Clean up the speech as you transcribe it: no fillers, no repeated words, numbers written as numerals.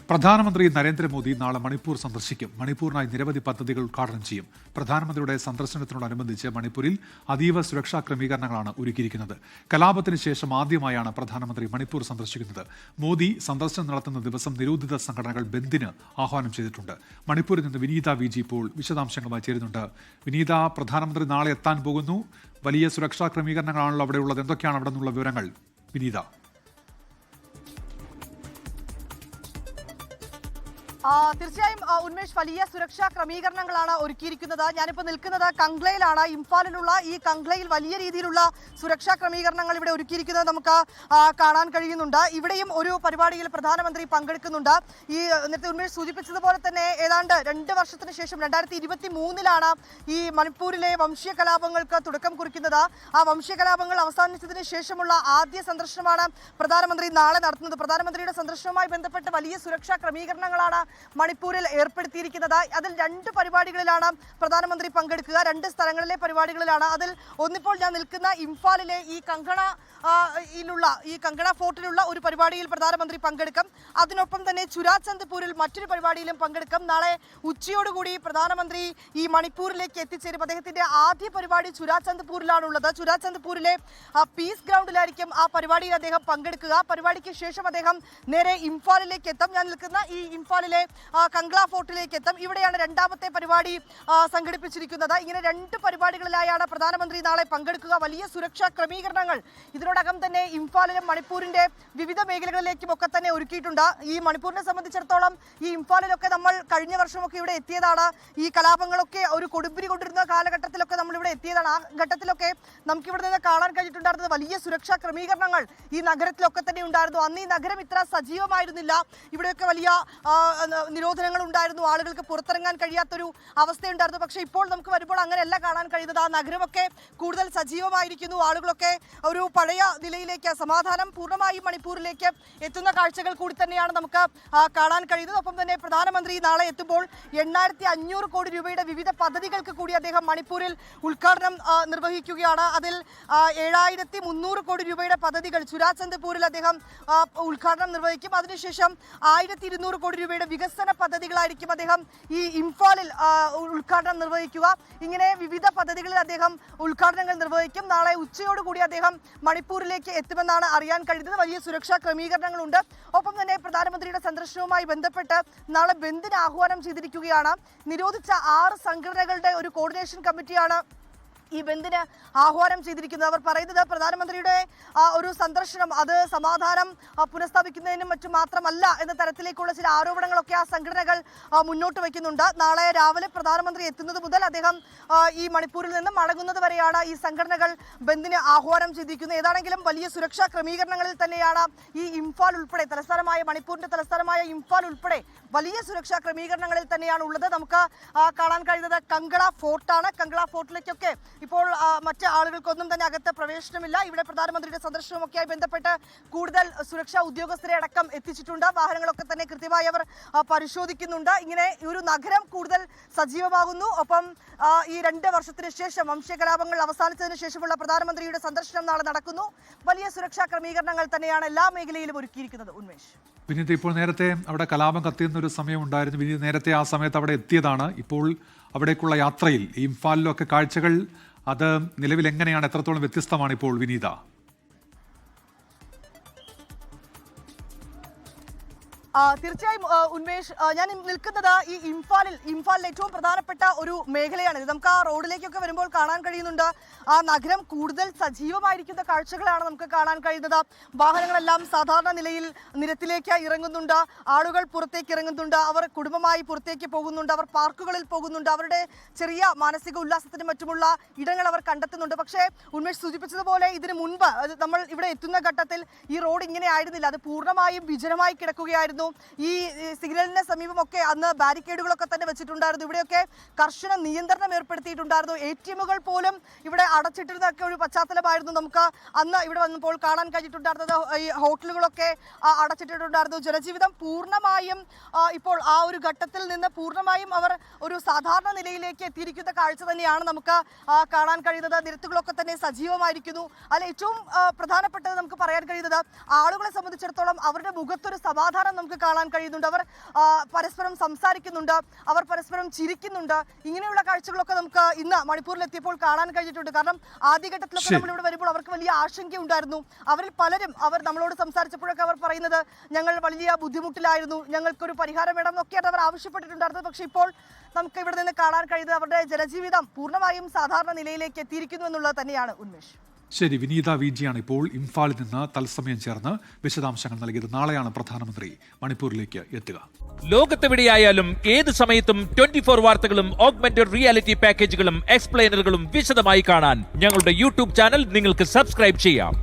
പ്രധാനമന്ത്രി നരേന്ദ്രമോദി നാളെ മണിപ്പൂർ സന്ദർശിക്കും. മണിപ്പൂരിനായി നിരവധി പദ്ധതികൾ ഉദ്ഘാടനം ചെയ്യും. പ്രധാനമന്ത്രിയുടെ സന്ദർശനത്തിനോടനുബന്ധിച്ച് മണിപ്പൂരിൽ അതീവ സുരക്ഷാ ക്രമീകരണങ്ങളാണ് ഒരുക്കിയിരിക്കുന്നത്. കലാപത്തിന് ശേഷം ആദ്യമായാണ് പ്രധാനമന്ത്രി മണിപ്പൂർ സന്ദർശിക്കുന്നത്. മോദി സന്ദർശനം നടത്തുന്ന ദിവസം നിരോധിത സംഘടനകൾ ബന്ദിന് ആഹ്വാനം ചെയ്തിട്ടുണ്ട്. മണിപ്പൂരിൽ നിന്ന് വിനീത വി ജി ഇപ്പോൾ വിശദാംശങ്ങളുമായി ചേരുന്നുണ്ട്. വിനീത, പ്രധാനമന്ത്രി നാളെ എത്താൻ പോകുന്നു. വലിയ സുരക്ഷാ ക്രമീകരണങ്ങളാണല്ലോ അവിടെ ഉള്ളത്. എന്തൊക്കെയാണ് അവിടെ നിന്നുള്ള വിവരങ്ങൾ, വിനീത? തീർച്ചയായും ഉന്മേഷ്, വലിയ സുരക്ഷാ ക്രമീകരണങ്ങളാണ് ഒരുക്കിയിരിക്കുന്നത്. ഞാനിപ്പോൾ നിൽക്കുന്നത് കംഗ്ലയിലാണ്. ഇംഫാലിലുള്ള ഈ കംഗ്ലയിൽ വലിയ രീതിയിലുള്ള സുരക്ഷാ ക്രമീകരണങ്ങൾ ഇവിടെ ഒരുക്കിയിരിക്കുന്നത് നമുക്ക് കാണാൻ കഴിയുന്നുണ്ട്. ഇവിടെയും ഒരു പരിപാടിയിൽ പ്രധാനമന്ത്രി പങ്കെടുക്കുന്നുണ്ട്. ഈ നേരത്തെ ഉന്മേഷ് സൂചിപ്പിച്ചതുപോലെ തന്നെ ഏതാണ്ട് 2 വർഷത്തിന് ശേഷം 2023 ഈ മണിപ്പൂരിലെ വംശീയ കലാപങ്ങൾക്ക് തുടക്കം കുറിക്കുന്നത്. ആ വംശീയ കലാപങ്ങൾ അവസാനിച്ചതിന് ശേഷമുള്ള ആദ്യ സന്ദർശനമാണ് പ്രധാനമന്ത്രി നാളെ നടത്തുന്നത്. പ്രധാനമന്ത്രിയുടെ സന്ദർശനവുമായി ബന്ധപ്പെട്ട് വലിയ സുരക്ഷാ ക്രമീകരണങ്ങളാണ് മണിപ്പൂരിൽ ഏർപ്പെടുത്തിയിരിക്കുന്നത്. അതിൽ 2 പരിപാടികളിലാണ് പ്രധാനമന്ത്രി പങ്കെടുക്കുക. 2 സ്ഥലങ്ങളിലെ പരിപാടികളിലാണ്. അതിൽ ഒന്നിപ്പോൾ ഞാൻ നിൽക്കുന്ന ഇംഫാലിലെ ഈ കങ്കണ ഫോർട്ടിലുള്ള ഒരു പരിപാടിയിൽ പ്രധാനമന്ത്രി പങ്കെടുക്കും. അതിനൊപ്പം തന്നെ ചുരാചന്ദ്പൂരിൽ മറ്റൊരു പരിപാടിയിലും പങ്കെടുക്കും. നാളെ ഉച്ചയോടുകൂടി പ്രധാനമന്ത്രി ഈ മണിപ്പൂരിലേക്ക് എത്തിച്ചേരും. അദ്ദേഹത്തിന്റെ ആദ്യ പരിപാടി ചുരാചന്ദ്പൂരിലാണുള്ളത്. ചുരാചന്ദ്പൂരിലെ പീസ് ഗ്രൗണ്ടിലായിരിക്കും ആ പരിപാടിയിൽ അദ്ദേഹം പങ്കെടുക്കുക. പരിപാടിക്ക് ശേഷം അദ്ദേഹം നേരെ ഇംഫാലിലേക്ക് എത്തും. ഞാൻ നിൽക്കുന്ന ഈ ഇംഫാലിലെ കംഗ്ല ഫോർട്ടിലേക്ക് എത്തും. ഇവിടെയാണ് 2ാമത്തെ പരിപാടി സംഘടിപ്പിച്ചിരിക്കുന്നത്. ഇങ്ങനെ 2 പരിപാടികളിലായാണ് പ്രധാനമന്ത്രി നാളെ പങ്കെടുക്കുക. വലിയ സുരക്ഷാ ക്രമീകരണങ്ങൾ ഇതിനോടകം തന്നെ ഇംഫാലിലും മണിപ്പൂരിന്റെ വിവിധ മേഖലകളിലേക്കും ഒക്കെ തന്നെ ഒരുക്കിയിട്ടുണ്ട്. ഈ മണിപ്പൂരിനെ സംബന്ധിച്ചിടത്തോളം ഈ ഇംഫാലിലൊക്കെ നമ്മൾ കഴിഞ്ഞ വർഷമൊക്കെ ഇവിടെ എത്തിയതാണ്. ഈ കലാപങ്ങളൊക്കെ ഒരു കൊടുമ്പിരി കൊണ്ടിരുന്ന കാലഘട്ടത്തിലൊക്കെ നമ്മൾ ഇവിടെ എത്തിയതാണ്. ആ ഘട്ടത്തിലൊക്കെ നമുക്ക് ഇവിടെ നിന്ന് കാണാൻ കഴിഞ്ഞിട്ടുണ്ടായിരുന്നത് വലിയ സുരക്ഷാ ക്രമീകരണങ്ങൾ ഈ നഗരത്തിലൊക്കെ തന്നെ ഉണ്ടായിരുന്നു. അന്ന് ഈ നഗരം ഇത്ര സജീവമായിരുന്നില്ല. ഇവിടെയൊക്കെ വലിയ നിരോധനങ്ങൾ ഉണ്ടായിരുന്നു. ആളുകൾക്ക് പുറത്തിറങ്ങാൻ കഴിയാത്തൊരു അവസ്ഥയുണ്ടായിരുന്നു. പക്ഷേ ഇപ്പോൾ നമുക്ക് വരുമ്പോൾ അങ്ങനെയല്ല കാണാൻ കഴിയുന്നത്. ആ നഗരമൊക്കെ കൂടുതൽ സജീവമായിരിക്കുന്നു. ആളുകളൊക്കെ ഒരു പഴയ നിലയിലേക്ക്, സമാധാനം പൂർണ്ണമായും മണിപ്പൂരിലേക്ക് എത്തുന്ന കാഴ്ചകൾ കൂടി തന്നെയാണ് നമുക്ക് കാണാൻ കഴിയുന്നത്. ഒപ്പം തന്നെ പ്രധാനമന്ത്രി നാളെ എത്തുമ്പോൾ 8500 കോടി രൂപയുടെ വിവിധ പദ്ധതികൾക്ക് കൂടി അദ്ദേഹം മണിപ്പൂരിൽ ഉദ്ഘാടനം നിർവഹിക്കുകയാണ്. അതിൽ 7300 കോടി രൂപയുടെ പദ്ധതികൾ ചുരാചന്ദ്പൂരിൽ അദ്ദേഹം ഉദ്ഘാടനം നിർവഹിക്കും. അതിനുശേഷം 1200 കോടി രൂപയുടെ വികസന പദ്ധതികളായിരിക്കും അദ്ദേഹം ഈ ഇംഫാലിൽ ഉദ്ഘാടനം നിർവഹിക്കുക. ഇങ്ങനെ വിവിധ പദ്ധതികളിൽ അദ്ദേഹം ഉദ്ഘാടനങ്ങൾ നിർവഹിക്കും. നാളെ ഉച്ചയോടുകൂടി അദ്ദേഹം മണിപ്പൂരിലേക്ക് എത്തുമെന്നാണ് അറിയാൻ കഴിയുന്നത്. വലിയ സുരക്ഷാ ക്രമീകരണങ്ങളുണ്ട്. ഒപ്പം തന്നെ പ്രധാനമന്ത്രിയുടെ സന്ദർശനവുമായി ബന്ധപ്പെട്ട് നാളെ ബന്ദിന് ആഹ്വാനം ചെയ്തിരിക്കുകയാണ്. നിരോധിച്ച 6 സംഘടനകളുടെ ഒരു കോർഡിനേഷൻ കമ്മിറ്റിയാണ് ഈ ബന്ദിന് ആഹ്വാനം ചെയ്തിരിക്കുന്നത്. അവർ പറയുന്നത് പ്രധാനമന്ത്രിയുടെ ഒരു സന്ദർശനം അത് സമാധാനം പുനഃസ്ഥാപിക്കുന്നതിനും മറ്റും മാത്രമല്ല എന്ന തരത്തിലേക്കുള്ള ചില ആരോപണങ്ങളൊക്കെ ആ സംഘടനകൾ മുന്നോട്ട് വയ്ക്കുന്നുണ്ട്. നാളെ രാവിലെ പ്രധാനമന്ത്രി എത്തുന്നത് മുതൽ അദ്ദേഹം ഈ മണിപ്പൂരിൽ നിന്ന് മടങ്ങുന്നത് വരെയാണ് ഈ സംഘടനകൾ ബന്ദിന് ആഹ്വാനം ചെയ്തിരിക്കുന്നത്. ഏതാണെങ്കിലും വലിയ സുരക്ഷാ ക്രമീകരണങ്ങളിൽ തന്നെയാണ് ഈ ഇംഫാൽ ഉൾപ്പെടെ മണിപ്പൂരിന്റെ തലസ്ഥാനമായ ഇംഫാൽ ഉൾപ്പെടെ വലിയ സുരക്ഷാ ക്രമീകരണങ്ങളിൽ തന്നെയാണ് ഉള്ളത്. നമുക്ക് കാണാൻ കഴിയുന്നത് കംഗ്ല ഫോർട്ടാണ്. കംഗ്ല ഫോർട്ടിലേക്കൊക്കെ ഇപ്പോൾ മറ്റ് ആളുകൾക്കൊന്നും തന്നെ അകത്ത് പ്രവേശനമില്ല. ഇവിടെ പ്രധാനമന്ത്രിയുടെ സന്ദർശനവുമൊക്കെയായി ബന്ധപ്പെട്ട് കൂടുതൽ സുരക്ഷാ ഉദ്യോഗസ്ഥരെ അടക്കം എത്തിച്ചിട്ടുണ്ട്. വാഹനങ്ങളൊക്കെ തന്നെ കൃത്യമായി അവർ പരിശോധിക്കുന്നുണ്ട്. ഇങ്ങനെ ഒരു നഗരം കൂടുതൽ സജീവമാകുന്നു. ഒപ്പം ഈ 2 വർഷത്തിന് ശേഷം വംശീയ കലാപങ്ങൾ അവസാനിച്ചതിന് ശേഷമുള്ള പ്രധാനമന്ത്രിയുടെ സന്ദർശനം നാളെ നടക്കുന്നു. വലിയ സുരക്ഷാ ക്രമീകരണങ്ങൾ തന്നെയാണ് എല്ലാ മേഖലയിലും ഒരുക്കിയിരിക്കുന്നത്. ഉന്മേഷ്, വിനീത്, ഇപ്പോൾ നേരത്തെ അവിടെ കലാപം കത്തിയുന്ന ഒരു സമയം ഉണ്ടായിരുന്നു. വിനീത് നേരത്തെ ആ സമയത്ത് അവിടെ എത്തിയതാണ്. ഇപ്പോൾ അവിടേക്കുള്ള യാത്രയിൽ ഇംഫാലിലൊക്കെ കാഴ്ചകൾ അത് നിലവിൽ എങ്ങനെയാണ്, എത്രത്തോളം വ്യത്യസ്തമാണ് ഇപ്പോൾ, വിനീത? തീർച്ചയായും ഉന്മേഷ്, ഞാൻ നിൽക്കുന്നത് ഈ ഇംഫാലിൽ ഏറ്റവും പ്രധാനപ്പെട്ട ഒരു മേഖലയാണ്. നമുക്ക് ആ റോഡിലേക്കൊക്കെ വരുമ്പോൾ കാണാൻ കഴിയുന്നുണ്ട്. ആ നഗരം കൂടുതൽ സജീവമായിരിക്കുന്ന കാഴ്ചകളാണ് നമുക്ക് കാണാൻ കഴിയുന്നത്. വാഹനങ്ങളെല്ലാം സാധാരണ നിലയിൽ നിരത്തിലേക്ക് ഇറങ്ങുന്നുണ്ട്. ആളുകൾ പുറത്തേക്ക് ഇറങ്ങുന്നുണ്ട്. അവർ കുടുംബമായി പുറത്തേക്ക് പോകുന്നുണ്ട്. അവർ പാർക്കുകളിൽ പോകുന്നുണ്ട്. അവരുടെ ചെറിയ മാനസിക ഉല്ലാസത്തിനും മറ്റുമുള്ള ഇടങ്ങൾ അവർ കണ്ടെത്തുന്നുണ്ട്. പക്ഷേ ഉന്മേഷ് സൂചിപ്പിച്ചതുപോലെ ഇതിനു മുൻപ് നമ്മൾ ഇവിടെ എത്തുന്ന ഘട്ടത്തിൽ ഈ റോഡ് ഇങ്ങനെ ആയിരുന്നില്ല. അത് പൂർണ്ണമായും വിജനമായി കിടക്കുകയായിരുന്നു. ഈ സിഗ്നലിന് സമീപമൊക്കെ അന്ന് ബാരിക്കേഡുകളൊക്കെ തന്നെ വെച്ചിട്ടുണ്ടായിരുന്നു. ഇവിടെയൊക്കെ കർശന നിയന്ത്രണം ഏർപ്പെടുത്തിയിട്ടുണ്ടായിരുന്നു. ATMകൾ പോലും ഇവിടെ അടച്ചിട്ടിരുന്നൊക്കെ ഒരു പശ്ചാത്തലമായിരുന്നു നമുക്ക് അന്ന് ഇവിടെ വന്നപ്പോൾ കാണാൻ കഴിഞ്ഞിട്ടുണ്ടായിരുന്നത്. ഈ ഹോട്ടലുകളൊക്കെ അടച്ചിട്ടിട്ടുണ്ടായിരുന്നു. ജനജീവിതം പൂർണ്ണമായും ഇപ്പോൾ ആ ഒരു ഘട്ടത്തിൽ നിന്ന് പൂർണ്ണമായും അവർ ഒരു സാധാരണ നിലയിലേക്ക് എത്തിയിരിക്കുന്ന കാഴ്ച തന്നെയാണ് നമുക്ക് കാണാൻ കഴിയുന്നത്. നിരത്തുകളൊക്കെ തന്നെ സജീവമായിരിക്കുന്നു. അതിൽ ഏറ്റവും പ്രധാനപ്പെട്ടത് നമുക്ക് പറയാൻ കഴിയുന്നത് ആളുകളെ സംബന്ധിച്ചിടത്തോളം അവരുടെ മുഖത്തൊരു സമാധാനം നമുക്ക് നമുക്ക് കാണാൻ കഴിയുന്നുണ്ട്. അവർ പരസ്പരം സംസാരിക്കുന്നുണ്ട്, അവർ പരസ്പരം ചിരിക്കുന്നുണ്ട്. ഇങ്ങനെയുള്ള കാഴ്ചകളൊക്കെ നമുക്ക് ഇന്ന് മണിപ്പൂരിലെത്തിയപ്പോൾ കാണാൻ കഴിഞ്ഞിട്ടുണ്ട്. കാരണം ആദ്യഘട്ടത്തിലൊക്കെ നമ്മളിവിടെ വരുമ്പോൾ അവർക്ക് വലിയ ആശങ്കയുണ്ടായിരുന്നു. അവരിൽ പലരും നമ്മളോട് സംസാരിച്ചപ്പോഴൊക്കെ അവർ പറയുന്നത് ഞങ്ങൾ വലിയ ബുദ്ധിമുട്ടിലായിരുന്നു, ഞങ്ങൾക്കൊരു പരിഹാരം വേണം എന്നൊക്കെയാണ് അവർ ആവശ്യപ്പെട്ടിട്ടുണ്ടായിരുന്നത്. പക്ഷേ ഇപ്പോൾ നമുക്ക് ഇവിടെ നിന്ന് കാണാൻ കഴിയുന്നത് അവരുടെ ജനജീവിതം പൂർണ്ണമായും സാധാരണ നിലയിലേക്ക് എത്തിയിരിക്കുന്നു എന്നുള്ളത് തന്നെയാണ്. ഉന്മേഷ്, ശരി. വിനീത വിജിയാണ് ഇപ്പോൾ ഇംഫാലിൽ നിന്ന് തത്സമയം ചേർന്ന് വിശദാംശങ്ങൾ നൽകിയത്. നാളെയാണ് പ്രധാനമന്ത്രി മണിപ്പൂരിലേക്ക് എത്തുക. ലോകത്തെവിടെയായാലും ഏത് സമയത്തും 24 വാർത്തകളും ഓഗ്മെന്റഡ് റിയാലിറ്റി പാക്കേജുകളും എക്സ്പ്ലെയിനറുകളും വിശദമായി കാണാൻ ഞങ്ങളുടെ യൂട്യൂബ് ചാനൽ നിങ്ങൾക്ക് സബ്സ്ക്രൈബ് ചെയ്യാം.